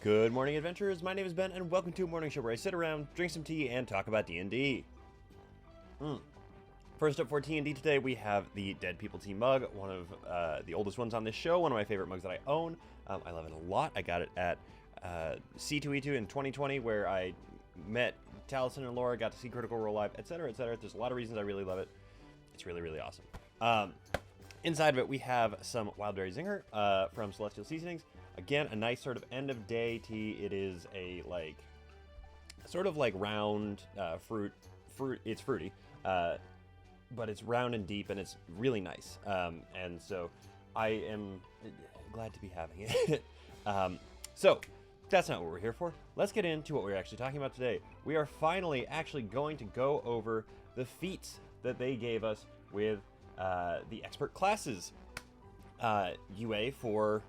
Good morning, adventurers. My name is Ben, and welcome to a morning show where I sit around, drink some tea, and talk about D&D. First up for T&D today, we have the Dead People Tea mug, one of the oldest ones on this show, one of my favorite mugs that I own. I love it a lot. I got it at C2E2 in 2020, where I met Taliesin and Laura, got to see Critical Role Live, etc., etc. There's a lot of reasons I really love it. It's really, really awesome. Inside of it, we have some Wildberry Zinger from Celestial Seasonings. Again, a nice sort of end-of-day tea. It is a, sort of like round fruit. It's fruity, but it's round and deep, and it's really nice. And so I am glad to be having it. So that's not what we're here for. Let's get into what we're actually talking about today. We are finally actually going to go over the feats that they gave us with the expert classes UA for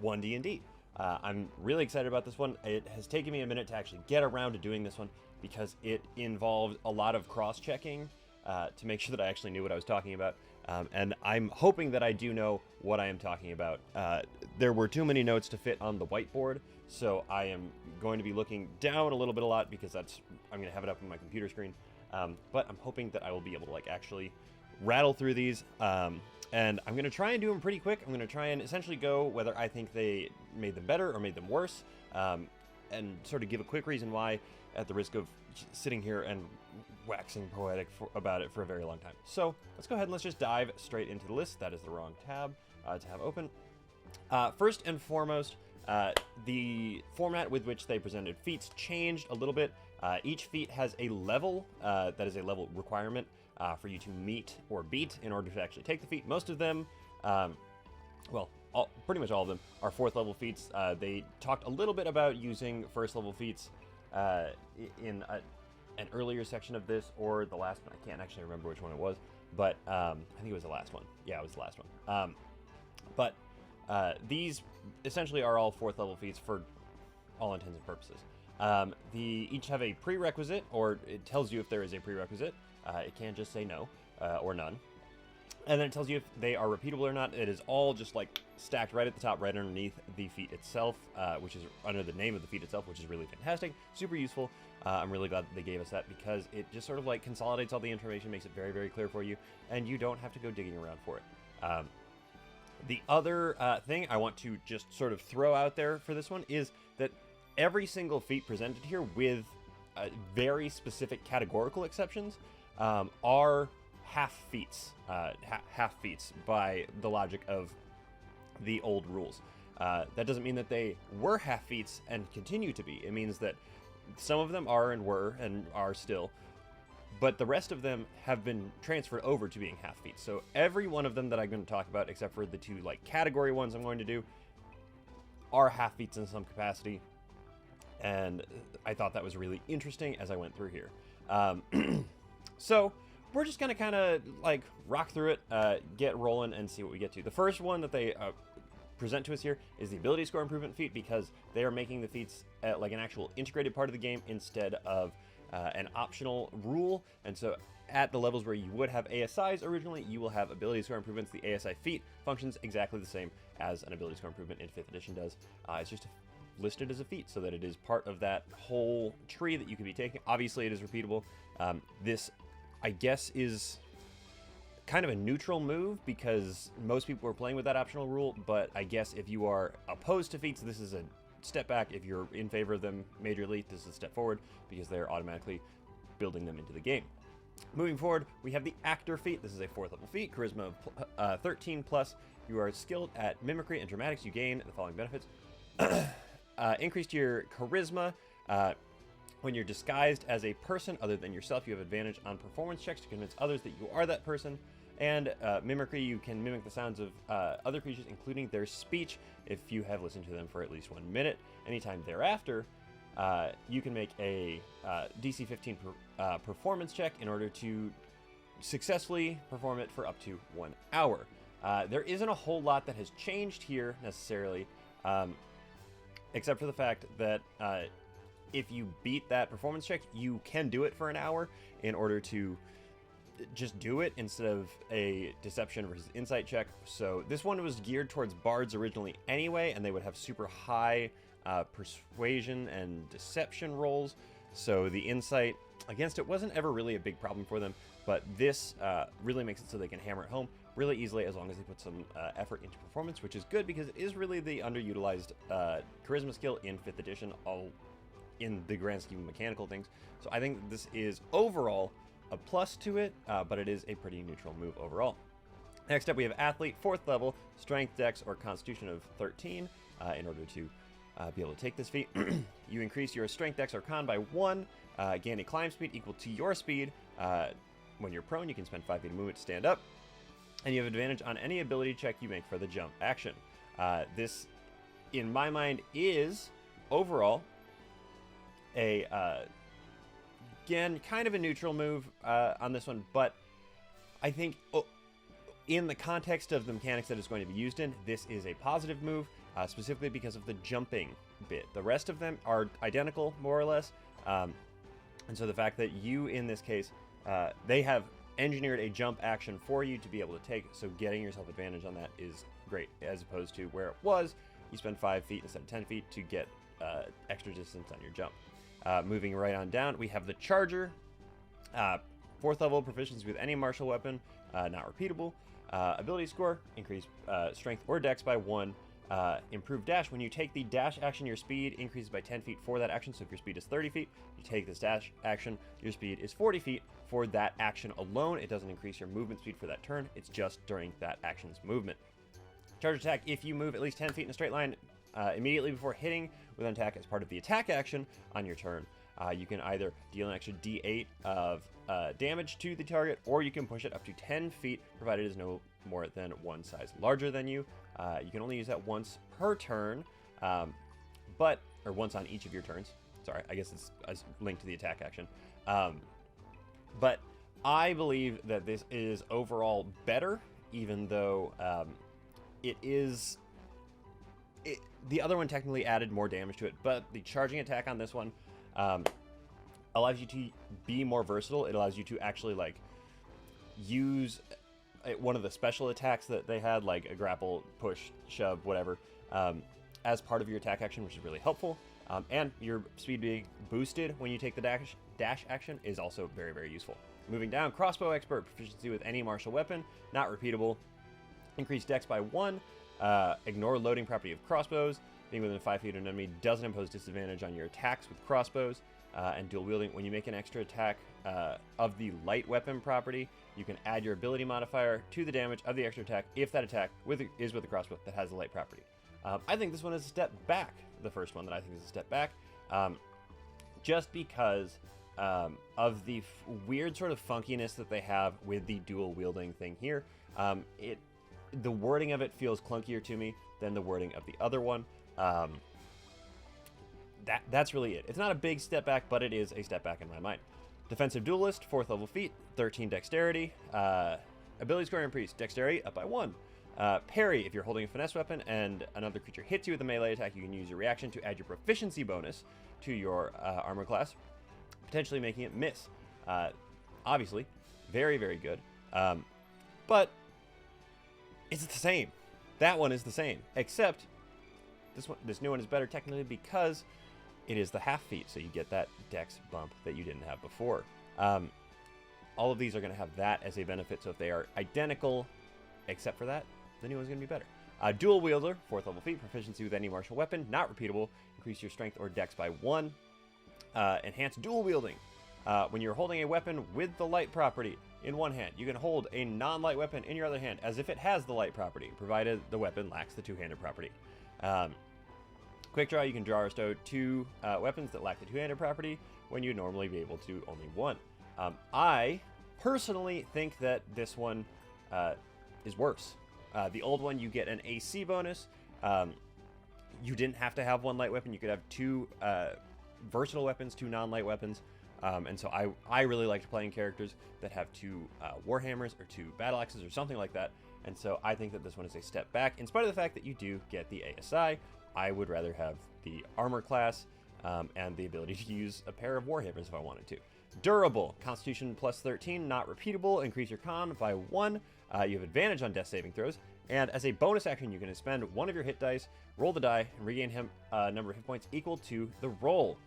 One D&D. I'm really excited about this one. It has taken me a minute to actually get around to doing this one because it involved a lot of cross-checking to make sure that I actually knew what I was talking about. And I'm hoping that I do know what I am talking about. There were too many notes to fit on the whiteboard, so I am going to be looking down a little bit a lot because I'm going to have it up on my computer screen. But I'm hoping that I will be able to actually rattle through these. And I'm going to try and do them pretty quick. I'm going to try and essentially go whether I think they made them better or made them worse, and sort of give a quick reason why, at the risk of sitting here and waxing poetic about it for a very long time. So let's go ahead and let's just dive straight into the list. That is the wrong tab to have open. First and foremost, the format with which they presented feats changed a little bit. Each feat has a level that is a level requirement for you to meet or beat in order to actually take the feat. Most of them, pretty much all of them, are 4th level feats. They talked a little bit about using 1st level feats in an earlier section of this, or the last one. I can't actually remember which one it was, but I think it was the last one. Yeah, it was the last one. But these essentially are all 4th level feats for all intents and purposes. Each have a prerequisite, or it tells you if there is a prerequisite. It can't just say no or none. And then it tells you if they are repeatable or not. It is all just stacked right at the top, right underneath the feat itself, which is under the name of the feat itself, which is really fantastic, super useful. I'm really glad that they gave us that because it just sort of consolidates all the information, makes it very, very clear for you, and you don't have to go digging around for it. The other thing I want to just sort of throw out there for this one is that every single feat presented here, with very specific categorical exceptions, are half feats by the logic of the old rules. That doesn't mean that they were half feats and continue to be. It means that some of them are and were and are still, but the rest of them have been transferred over to being half feats. So every one of them that I'm going to talk about, except for the two category ones I'm going to do, are half feats in some capacity. And I thought that was really interesting as I went through here. So we're just going to kind of rock through it, get rolling, and see what we get to. The first one that they present to us here is the ability score improvement feat, because they are making the feats an actual integrated part of the game instead of an optional rule. And so at the levels where you would have ASIs originally, you will have ability score improvements. The ASI feat functions exactly the same as an ability score improvement in 5th edition does. It's just listed as a feat so that it is part of that whole tree that you could be taking. Obviously, it is repeatable. This, I guess, is kind of a neutral move because most people are playing with that optional rule, but I guess if you are opposed to feats, this is a step back. If you're in favor of them majorly, this is a step forward because they're automatically building them into the game. Moving forward, we have the actor feat. This is a 4th level feat, charisma of 13 plus. You are skilled at mimicry and dramatics. You gain the following benefits. Increase to your charisma. When you're disguised as a person other than yourself, you have advantage on performance checks to convince others that you are that person. And mimicry, you can mimic the sounds of other creatures, including their speech, if you have listened to them for at least 1 minute. Anytime thereafter, you can make a DC 15 performance check in order to successfully perform it for up to 1 hour. There isn't a whole lot that has changed here necessarily, except for the fact that if you beat that performance check, you can do it for an hour in order to just do it instead of a deception versus insight check. So this one was geared towards bards originally anyway, and they would have super high persuasion and deception rolls. So the insight against it wasn't ever really a big problem for them, but this really makes it so they can hammer it home really easily as long as they put some effort into performance, which is good because it is really the underutilized charisma skill in 5th edition, all in the grand scheme of mechanical things. So I think this is overall a plus to it, but it is a pretty neutral move overall. Next up, we have Athlete, 4th level, Strength, Dex, or Constitution of 13. In order to be able to take this feat, you increase your Strength, Dex, or Con by 1, gain a climb speed equal to your speed. When you're prone, you can spend 5 feet of movement to stand up, and you have advantage on any ability check you make for the jump action. This, in my mind, is overall a again kind of a neutral move on this one, but I think in the context of the mechanics that it's going to be used in, this is a positive move, specifically because of the jumping bit. The rest of them are identical, more or less, and so the fact that you, in this case, they have engineered a jump action for you to be able to take, so getting yourself advantage on that is great, as opposed to where it was, you spend 5 feet instead of 10 feet to get extra distance on your jump. Moving right on down, we have the Charger, 4th level, proficiency with any martial weapon, not repeatable. Ability score, increase strength or dex by 1. Improve dash. When you take the dash action, your speed increases by 10 feet for that action. So if your speed is 30 feet, you take this dash action, your speed is 40 feet for that action alone. It doesn't increase your movement speed for that turn. It's just during that action's movement. Charge attack. If you move at least 10 feet in a straight line immediately before hitting with an attack as part of the attack action on your turn, you can either deal an extra d8 of damage to the target, or you can push it up to 10 feet, provided it is no more than one size larger than you. You can only use that once per turn, or once on each of your turns. Sorry, I guess it's linked to the attack action. But I believe that this is overall better, even though the other one technically added more damage to it, but the charging attack on this one allows you to be more versatile. It allows you to actually use one of the special attacks that they had, like a grapple, push, shove, whatever, as part of your attack action, which is really helpful. And your speed being boosted when you take the dash action is also very, very useful. Moving down, Crossbow Expert, proficiency with any martial weapon, not repeatable. Increase dex by 1. Ignore loading property of crossbows. Being within 5 feet of an enemy doesn't impose disadvantage on your attacks with crossbows. And dual wielding, when you make an extra attack of the light weapon property, you can add your ability modifier to the damage of the extra attack if that attack is with a crossbow that has the light property. I think this one is a step back, the first one that I think is a step back, just because of the weird sort of funkiness that they have with the dual wielding thing here. The wording of it feels clunkier to me than the wording of the other one. That's really it. It's not a big step back, but it is a step back in my mind. Defensive Duelist, 4th level feat, 13 dexterity. Ability score increase, dexterity up by 1. Parry, if you're holding a finesse weapon and another creature hits you with a melee attack, you can use your reaction to add your proficiency bonus to your armor class, potentially making it miss. Obviously, very, very good. But it's the same. That one is the same, except this new one is better technically because it is the half feat, so you get that dex bump that you didn't have before. All of these are going to have that as a benefit, so if they are identical except for that, the new one's going to be better. Dual Wielder, 4th level feat, proficiency with any martial weapon, not repeatable, increase your strength or dex by 1. Enhanced dual wielding. When you're holding a weapon with the light property in one hand, you can hold a non-light weapon in your other hand as if it has the light property, provided the weapon lacks the two-handed property. Quick draw, you can draw or stow 2 weapons that lack the two-handed property when you'd normally be able to only 1. I personally think that this one is worse. The old one, you get an AC bonus. You didn't have to have 1 light weapon. You could have 2 versatile weapons, 2 non-light weapons. And so I really liked playing characters that have 2 warhammers or 2 battle axes or something like that. And so I think that this one is a step back. In spite of the fact that you do get the ASI, I would rather have the armor class and the ability to use a pair of warhammers if I wanted to. Durable, Constitution plus 13, not repeatable. Increase your con by 1. You have advantage on death saving throws. And as a bonus action, you can spend one of your hit dice, roll the die, and regain a number of hit points equal to the roll.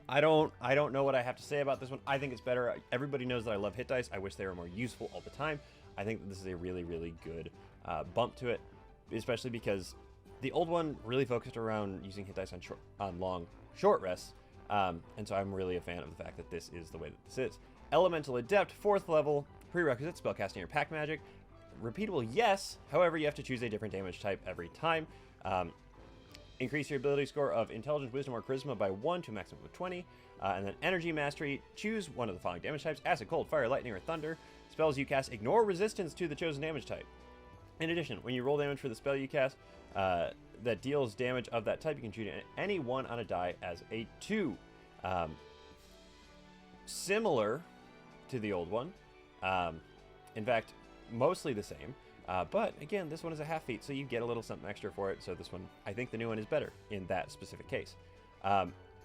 I don't know what I have to say about this one. I think it's better. Everybody knows that I love hit dice. I wish they were more useful all the time. I think that this is a really, really good bump to it, especially because the old one really focused around using hit dice on long, short rests. And so I'm really a fan of the fact that this is the way that this is. Elemental Adept, 4th level, prerequisite, spellcasting or pack magic. Repeatable, yes. However, you have to choose a different damage type every time. Increase your ability score of Intelligence, Wisdom, or Charisma by 1 to a maximum of 20. And then Energy Mastery, choose one of the following damage types: Acid, Cold, Fire, Lightning, or Thunder. Spells you cast ignore resistance to the chosen damage type. In addition, when you roll damage for the spell you cast that deals damage of that type, you can choose any one on a die as a 2. Similar to the old one. In fact, mostly the same. But again, this one is a half feat, so you get a little something extra for it. So this one, I think the new one is better in that specific case.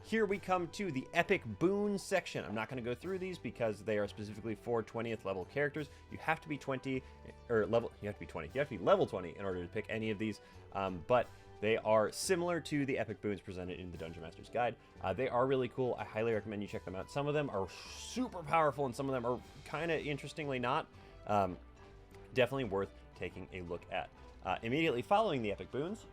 Here we come to the epic boon section. I'm not going to go through these because they are specifically for 20th level characters. You have to be 20 or level. You have to be 20. You have to be level 20 in order to pick any of these. But they are similar to the epic boons presented in the Dungeon Master's Guide. They are really cool. I highly recommend you check them out. Some of them are super powerful, and some of them are kind of interestingly not. Definitely worth taking a look at. Immediately following the epic boons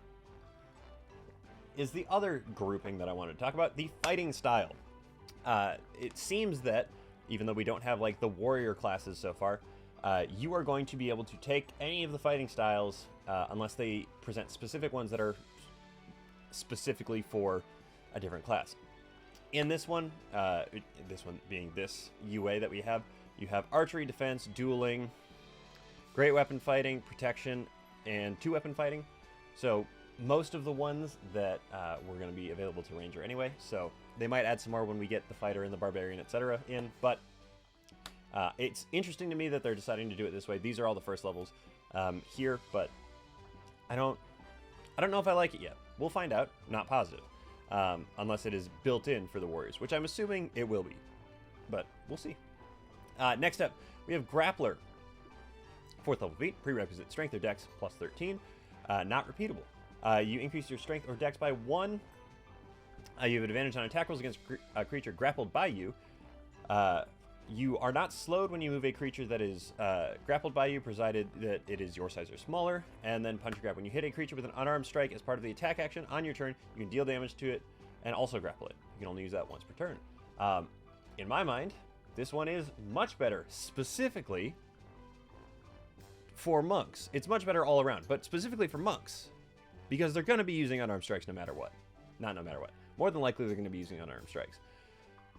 is the other grouping that I wanted to talk about, the fighting style. It seems that, even though we don't have like the warrior classes so far, you are going to be able to take any of the fighting styles, unless they present specific ones that are specifically for a different class. In this one being this UA that we have, you have archery, defense, dueling, great weapon fighting, protection, and 2-weapon fighting. So most of the ones that were going to be available to Ranger anyway, so they might add some more when we get the fighter and the barbarian, etc. in, but it's interesting to me that they're deciding to do it this way. These are all the first levels here, but I don't know if I like it yet. We'll find out. Not positive. Unless it is built in for the warriors, which I'm assuming it will be, but we'll see. Next up, we have Grappler. 4th level feat, prerequisite strength or dex plus 13, not repeatable. You increase your strength or dex by 1. You have advantage on attack rolls against a creature grappled by you. You are not slowed when you move a creature that is grappled by you, provided that it is your size or smaller. And then punch or grab. When you hit a creature with an unarmed strike as part of the attack action on your turn, you can deal damage to it and also grapple it. You can only use that once per turn. In my mind, this one is much better, specifically for monks. It's much better all around, but specifically for monks, because they're going to be using unarmed strikes no matter what. Not no matter what. More than likely, they're going to be using unarmed strikes.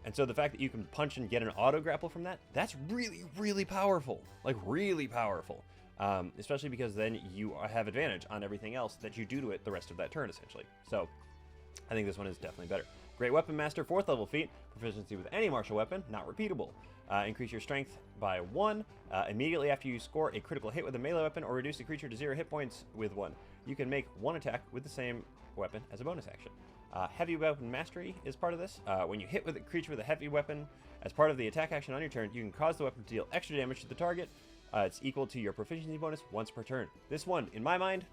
And so the fact that you can punch and get an auto grapple from that, that's really, really powerful. Like, really powerful. Especially because then you have advantage on everything else that you do to it the rest of that turn, essentially. So I think this one is definitely better. Great Weapon Master, 4th level feat, proficiency with any martial weapon, not repeatable. Increase your strength by 1 immediately after you score a critical hit with a melee weapon, or reduce the creature to 0 hit points with 1. You can make 1 attack with the same weapon as a bonus action. Heavy Weapon Mastery is part of this. When you hit with a creature with a heavy weapon as part of the attack action on your turn, you can cause the weapon to deal extra damage to the target. It's equal to your proficiency bonus once per turn. This one, in my mind,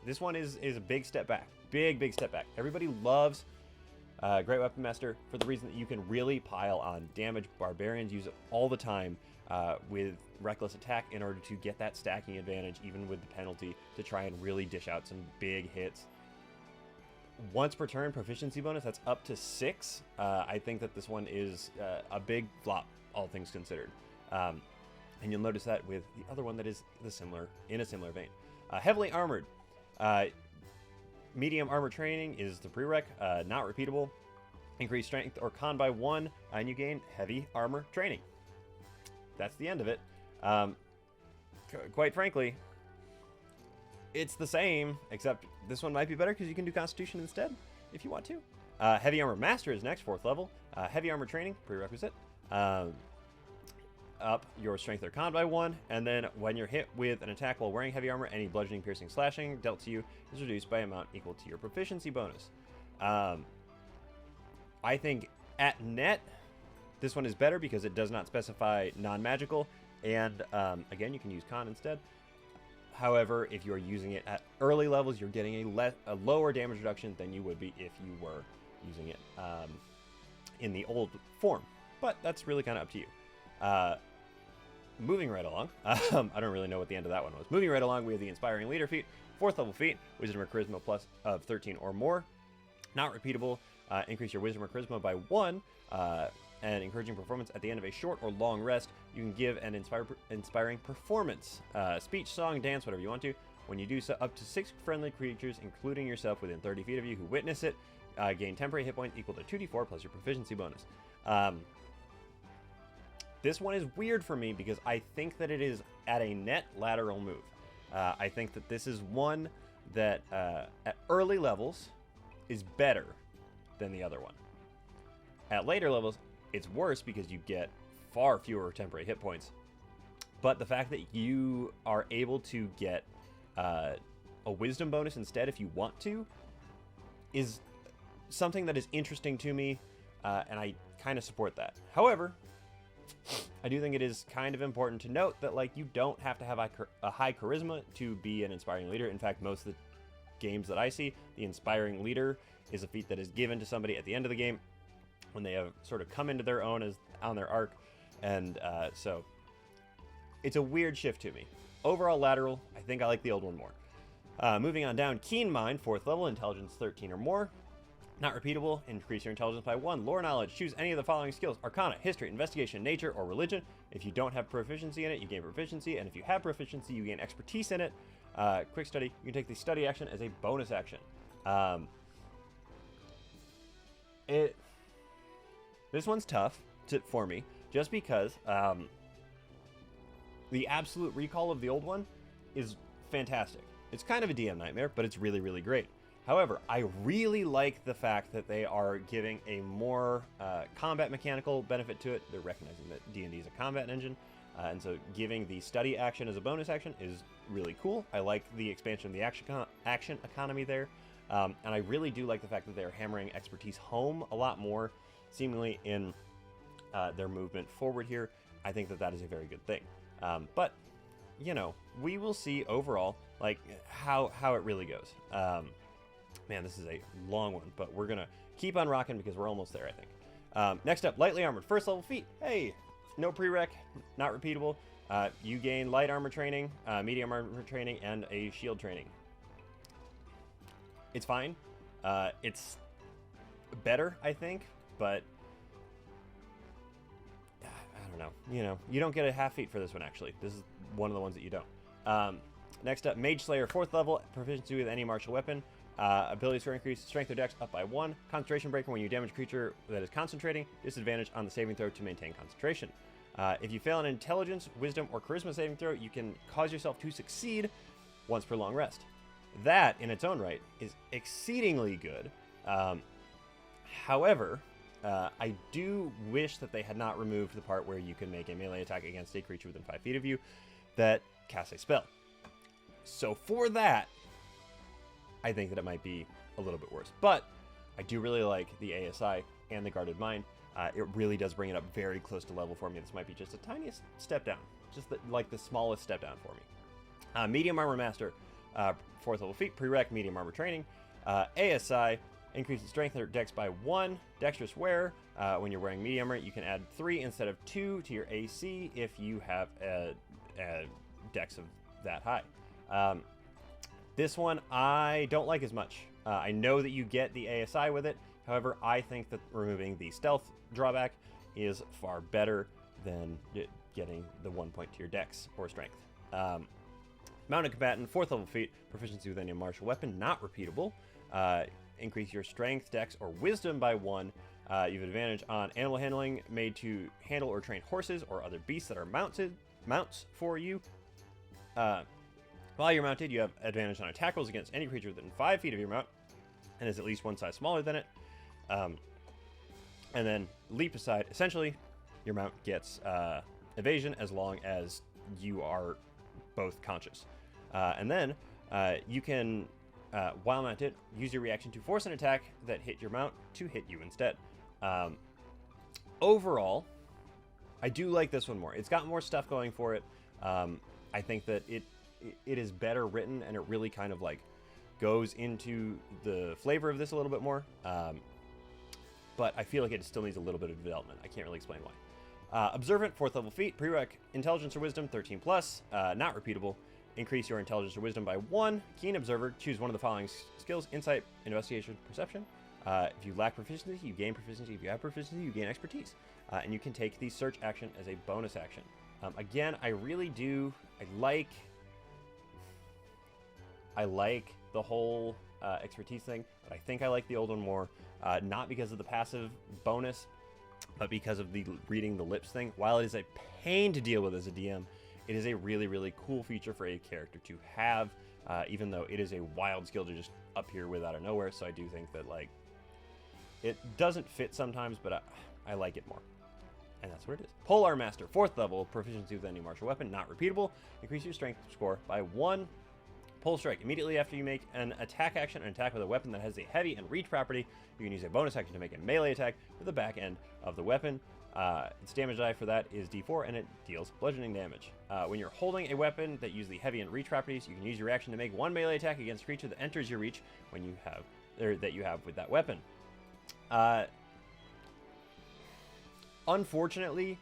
this one is a big step back. Big step back. Everybody loves Great Weapon Master for the reason that you can really pile on damage. Barbarians use it all the time with Reckless Attack in order to get that stacking advantage, even with the penalty, to try and really dish out some big hits. Once per turn proficiency bonus, that's up to 6. I think that this one is a big flop, all things considered. And you'll notice that with the other one that is in a similar vein. Heavily armored. Medium armor training is the prereq, not repeatable. Increase strength or con by 1, and you gain heavy armor training. That's the end of it. Quite frankly, it's the same, except this one might be better because you can do Constitution instead if you want to. Heavy Armor Master is next, 4th level. Heavy Armor Training, prerequisite. Up your strength or con by 1, and then when you're hit with an attack while wearing heavy armor, any bludgeoning, piercing, slashing dealt to you is reduced by amount equal to your proficiency bonus. I think at net, this one is better because it does not specify non-magical. And again, you can use con instead. However, if you're using it at early levels, you're getting a lower damage reduction than you would be if you were using it in the old form. But that's really kind of up to you. Moving right along, I don't really know what the end of that one was. Moving right along, we have the Inspiring Leader feat, 4th level feat, Wisdom or Charisma plus of 13 or more. Not repeatable. Increase your Wisdom or Charisma by 1, and encouraging performance at the end of a short or long rest. You can give an inspiring performance, speech, song, dance, whatever you want to. When you do so, up to 6 friendly creatures, including yourself within 30 feet of you who witness it, gain temporary hit points equal to 2d4 plus your proficiency bonus. This one is weird for me because I think that it is at a net lateral move. I think that this is one that at early levels is better than the other one. At later levels, it's worse because you get far fewer temporary hit points. But the fact that you are able to get a wisdom bonus instead if you want to is something that is interesting to me, and I kind of support that. However, I do think it is kind of important to note that, like, you don't have to have a high charisma to be an inspiring leader. In fact, most of the games that I see, the inspiring leader is a feat that is given to somebody at the end of the game when they have sort of come into their own as on their arc, and so it's a weird shift to me. Overall lateral, I think I like the old one more. Moving on down, Keen Mind, 4th level, intelligence 13 or more. Not repeatable. Increase your intelligence by 1. Lore knowledge. Choose any of the following skills: Arcana, History, Investigation, Nature, or Religion. If you don't have proficiency in it, you gain proficiency, and if you have proficiency, you gain expertise in it. Quick study. You can take the study action as a bonus action. This one's tough for me, just because the absolute recall of the old one is fantastic. It's kind of a DM nightmare, but it's really, really great. However, I really like the fact that they are giving a more combat mechanical benefit to it. They're recognizing that D&D is a combat engine, and so giving the study action as a bonus action is really cool. I like the expansion of the action economy there, and I really do like the fact that they're hammering expertise home a lot more, seemingly in their movement forward here. I think that that is a very good thing. But, you know, we will see overall, like, how it really goes. Man, this is a long one, but we're going to keep on rocking because we're almost there, I think. Next up, lightly armored, 1st level feat. Hey, no prereq, not repeatable. You gain light armor training, medium armor training, and a shield training. It's fine. It's better, I think, but I don't know. You know, you don't get a half feat for this one, actually. This is one of the ones that you don't. Next up, Mage Slayer, 4th level, proficiency with any martial weapon. Abilities for increase strength or dex up by 1. Concentration breaker, when you damage a creature that is concentrating, disadvantage on the saving throw to maintain concentration. If you fail an intelligence, wisdom, or charisma saving throw, you can cause yourself to succeed once per long rest. That, in its own right, is exceedingly good. However, I do wish that they had not removed the part where you can make a melee attack against a creature within 5 feet of you that casts a spell. So for that, I think that it might be a little bit worse. But I do really like the ASI and the Guarded Mind. It really does bring it up very close to level for me. This might be just the tiniest step down. Just like the smallest step down for me. Medium Armor Master, 4th level feat, prereq, medium armor training. ASI, increases strength or dex by 1. Dexterous wear, when you're wearing medium armor, you can add 3 instead of 2 to your AC if you have a dex of that high. This one I don't like as much. I know that you get the ASI with it. However, I think that removing the stealth drawback is far better than getting the 1 point to your dex or strength. Mounted Combatant, 4th level feat, proficiency with any martial weapon, not repeatable. Increase your strength, dex, or wisdom by 1. You have advantage on animal handling, made to handle or train horses or other beasts that are mounts for you. While you're mounted, you have advantage on attack rolls against any creature within 5 feet of your mount and is at least 1 size smaller than it. And then leap aside. Essentially, your mount gets evasion as long as you are both conscious. And then you can, while mounted, use your reaction to force an attack that hit your mount to hit you instead. Overall, I do like this one more. It's got more stuff going for it. I think that it is better written, and it really kind of like goes into the flavor of this a little bit more. But I feel like it still needs a little bit of development. I can't really explain why. Observant, 4th level feat, prereq, intelligence or wisdom, 13 plus, not repeatable. Increase your intelligence or wisdom by 1. Keen observer, choose one of the following skills: insight, investigation, perception. If you lack proficiency, you gain proficiency. If you have proficiency, you gain expertise. And you can take the search action as a bonus action. Again, I really do. I like the whole expertise thing, but I think I like the old one more. Not because of the passive bonus, but because of the reading the lips thing. While it is a pain to deal with as a DM, it is a really, really cool feature for a character to have, even though it is a wild skill to just appear with out of nowhere. So I do think that, like, it doesn't fit sometimes, but I like it more. And that's what it is. Polearm Master, 4th level, proficiency with any martial weapon, not repeatable. Increase your strength score by 1. Pole Strike, immediately after you make an attack action, an attack with a weapon that has a heavy and reach property, you can use a bonus action to make a melee attack with the back end of the weapon. Its damage die for that is D4, and it deals bludgeoning damage. When you're holding a weapon that uses the heavy and reach properties, you can use your reaction to make 1 melee attack against a creature that enters your reach when you have, or that you have with that weapon. Unfortunately,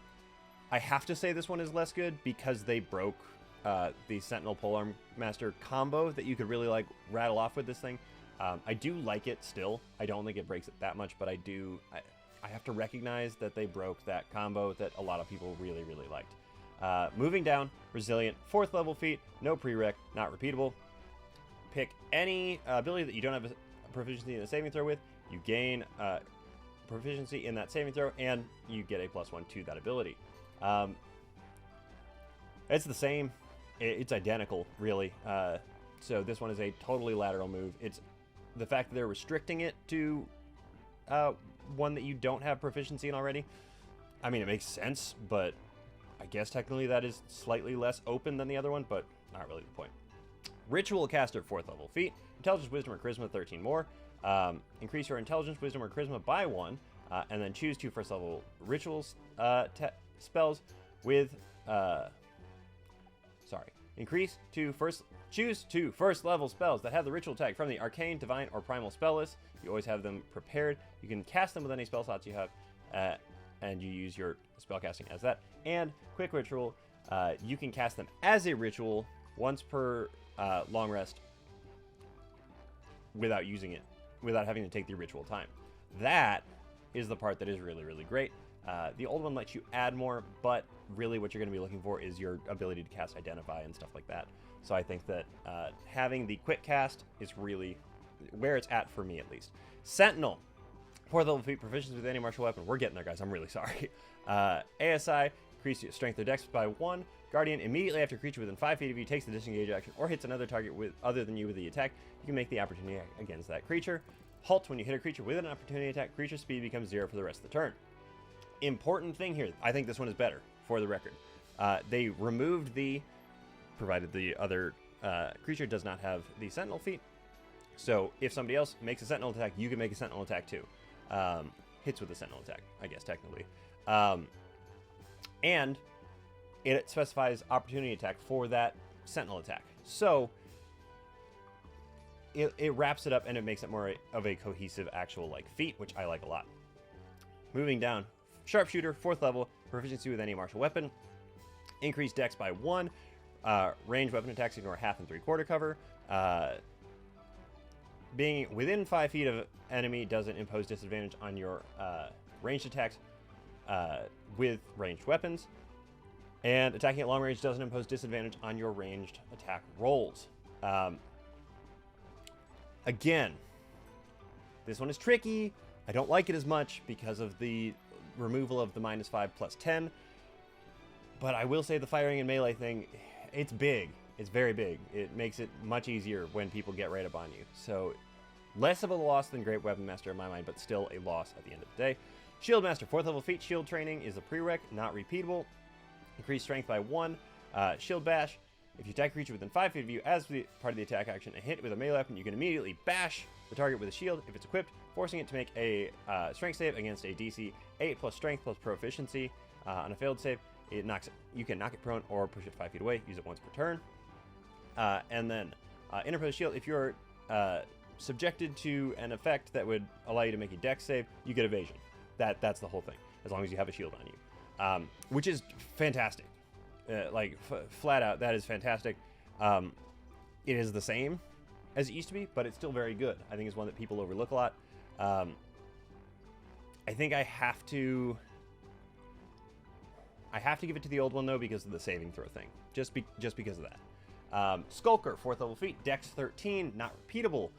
I have to say this one is less good because they broke the Sentinel Polearm Master combo that you could really like rattle off with this thing. I do like it still. I don't think it breaks it that much, but I have to recognize that they broke that combo that a lot of people really, really liked. Moving down, Resilient, 4th level feat, no prereq, not repeatable. Pick any ability that you don't have a proficiency in a saving throw with. You gain proficiency in that saving throw, and you get a +1 to that ability. It's the same. It's identical, really. So this one is a totally lateral move. It's the fact that they're restricting it to one that you don't have proficiency in already. I mean, it makes sense, but I guess technically that is slightly less open than the other one, but not really the point. Ritual Caster, 4th level feat. Intelligence, Wisdom, or Charisma, 13 more. Increase your Intelligence, Wisdom, or Charisma by 1, and then choose 2 1st level rituals spells with... Choose 2 1st level spells that have the ritual tag from the Arcane, Divine, or Primal spell list. You always have them prepared. You can cast them with any spell slots you have, and you use your spellcasting as that. And Quick Ritual, you can cast them as a ritual once per long rest without using it, without having to take the ritual time. That is the part that is really, really great. The old one lets you add more, but really what you're going to be looking for is your ability to cast Identify and stuff like that. So I think that having the quick cast is really where it's at for me, at least. Sentinel, 4th level feat, proficiency with any martial weapon. We're getting there, guys. I'm really sorry. ASI, increase your strength or dex by 1. Guardian, immediately after a creature within 5 feet of you takes the disengage action or hits another target other than you with the attack, you can make the opportunity against that creature. Halt, when you hit a creature with an opportunity attack, creature speed becomes 0 for the rest of the turn. Important thing here, I think this one is better, for the record. They removed provided the other creature does not have the Sentinel feat. So if somebody else makes a Sentinel attack, you can make a Sentinel attack too. Hits with a Sentinel attack, I guess, technically. And it specifies opportunity attack for that Sentinel attack. So it wraps it up and it makes it more of a cohesive actual like feat, which I like a lot. Moving down, Sharpshooter, 4th level, proficiency with any martial weapon. Increase dex by 1. Range weapon attacks ignore half and 3/4 cover. Being within 5 feet of enemy doesn't impose disadvantage on your ranged attacks with ranged weapons. And attacking at long range doesn't impose disadvantage on your ranged attack rolls. Again, this one is tricky. I don't like it as much because of the removal of the -5 +10. But I will say the firing and melee thing, it's big. It's very big. It makes it much easier when people get right up on you. So less of a loss than Great Weapon Master in my mind, but still a loss at the end of the day. Shieldmaster, 4th level feat. Shield training is a prereq, not repeatable. Increase strength by 1. Shield bash. If you attack a creature within 5 feet of you as part of the attack action and hit with a melee weapon, you can immediately bash the target with a shield if it's equipped, forcing it to make a strength save against a DC 8 plus strength plus proficiency. On a failed save, it knocks it. You can knock it prone or push it 5 feet away. Use it once per turn. And then interposed shield. If you're subjected to an effect that would allow you to make a dex save, you get evasion. That's the whole thing, as long as you have a shield on you, which is fantastic. Flat out, that is fantastic. It is the same as it used to be, but it's still very good. I think it's one that people overlook a lot. I think I have to give it to the old one though, because of the saving throw thing. Just because of that. Skulker, 4th level feat, Dex 13, not repeatable.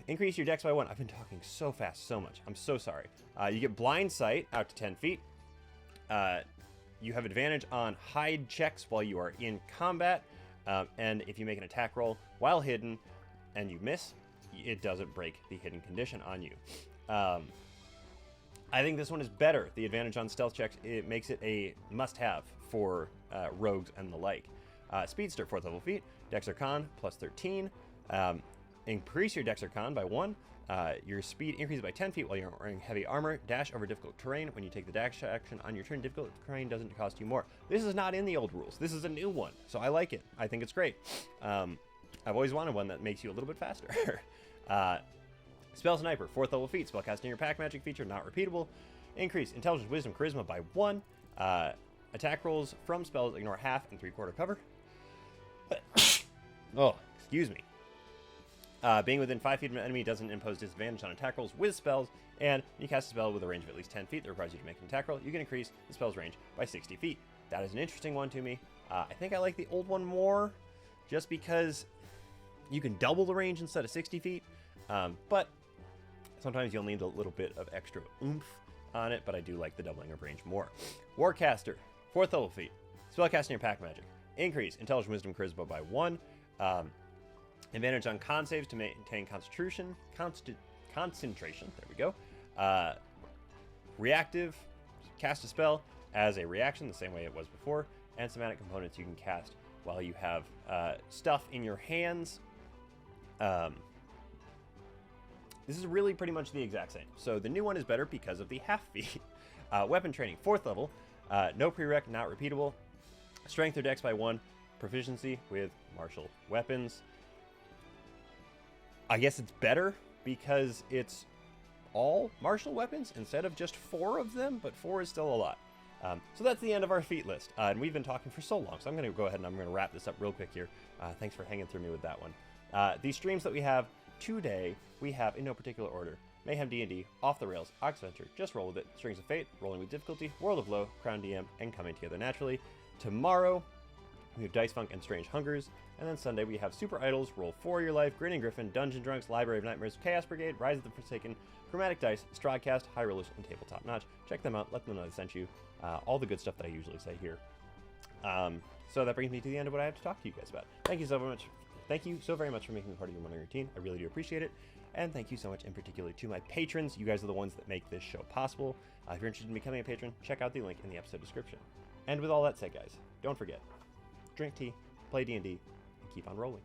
Increase your dex by 1. I've been talking so fast, so much. I'm so sorry. You get blind sight out to 10 feet. You have advantage on hide checks while you are in combat. And if you make an attack roll while hidden and you miss, it doesn't break the hidden condition on you. I think this one is better. The advantage on stealth checks, it makes it a must-have for rogues and the like. Speedster, 4th level feat, Dex or Con, plus 13. Increase your Dex or Con by 1. Your speed increases by 10 feet while you're wearing heavy armor. Dash over difficult terrain. When you take the dash action on your turn, difficult terrain doesn't cost you more. This is not in the old rules. This is a new one, so I like it. I think it's great. I've always wanted one that makes you a little bit faster. Spell Sniper, 4th level feat. Spellcasting your pack magic feature, not repeatable. Increase Intelligence, Wisdom, Charisma by 1. Attack rolls from spells ignore half and 3/4 cover. Oh, excuse me. Being within 5 feet of an enemy doesn't impose disadvantage on attack rolls with spells, and when you cast a spell with a range of at least 10 feet that requires you to make an attack roll, you can increase the spell's range by 60 feet. That is an interesting one to me. I think I like the old one more, just because you can double the range instead of 60 feet, but sometimes you'll need a little bit of extra oomph on it, but I do like the doubling of range more. Warcaster, 4th level feat. Spellcasting your pack magic. Increase Intelligence, Wisdom, Charisma by 1. Advantage on con saves to maintain concentration. There we go. Reactive, cast a spell as a reaction the same way it was before. And somatic components you can cast while you have stuff in your hands. This is really pretty much the exact same. So the new one is better because of the half feat. Weapon training, 4th level. No prereq, not repeatable. Strength or dex by 1. Proficiency with martial weapons. I guess it's better because it's all martial weapons instead of just 4 of them, but 4 is still a lot. So that's the end of our feat list. And we've been talking for so long, so I'm going to go ahead and I'm going to wrap this up real quick here. Thanks for hanging through me with that one. These streams that we have today, we have in no particular order: Mayhem D&D, Off the Rails, Oxventure, Just Roll With It, Strings of Fate, Rolling with Difficulty, World of Low, Crown DM, and Coming Together Naturally. Tomorrow, we have Dice Funk and Strange Hungers. And then Sunday, we have Super Idols, Roll For Your Life, Grinning Griffin, Dungeon Drunks, Library of Nightmares, Chaos Brigade, Rise of the Forsaken, Chromatic Dice, Strawcast, High Rollers, and Tabletop Notch. Check them out. Let them know I sent you. All the good stuff that I usually say here. So that brings me to the end of what I have to talk to you guys about. Thank you so much. Thank you so very much for making me part of your morning routine. I really do appreciate it. And thank you so much in particular to my patrons. You guys are the ones that make this show possible. If you're interested in becoming a patron, check out the link in the episode description. And with all that said, guys, don't forget, drink tea, play D&D, and keep on rolling.